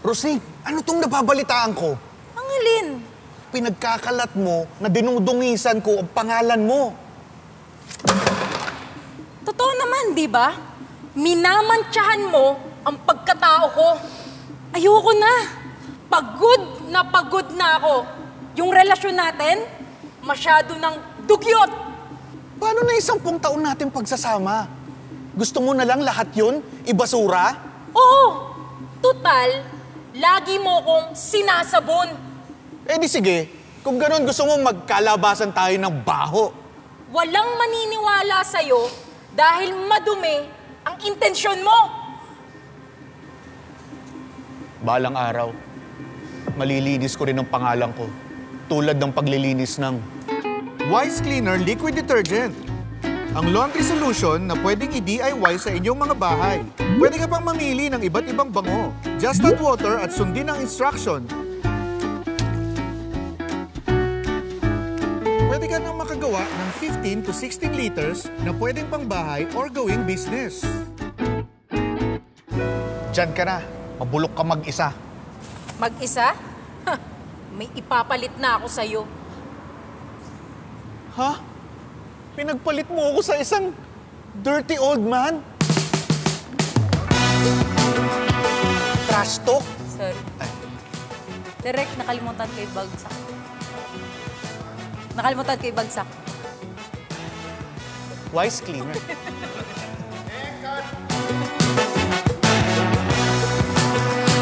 Rosing, ano tong nababalitaan ko? Ang alin? Pinagkakalat mo na dinudungisan ko ang pangalan mo. Totoo naman, di ba? Minamantsahan mo ang pagkatao ko. Ayoko na. Pagod na ako. Yung relasyon natin, masyado ng dugyot. Paano na 10 taon natin pagsasama? Gusto mo na lang lahat yun? Ibasura? Oo. Tutal, lagi mo kong sinasabon. Eh di sige, kung ganun gusto mo magkalabasan tayo ng baho. Walang maniniwala sa'yo dahil madumi ang intensyon mo. Balang araw, malilinis ko rin ang pangalan ko. Tulad ng paglilinis ng Wise Cleaner Liquid Detergent. Ang laundry solution na pwedeng i-DIY sa inyong mga bahay. Pwede ka pang mamili ng iba't ibang bango. Just add water at sundin ang instruction. Pwede ka nang makagawa ng 15 to 16 liters na pwedeng pang bahay or gawing business. Diyan ka na, mabulok ka mag-isa. Mag-isa? May ipapalit na ako sa'yo. Ha? Pinagpalit mo ako sa isang dirty old man? Trash talk? Sorry. Direct, nakalimutan ko yung bagsak. Wise Cleaner.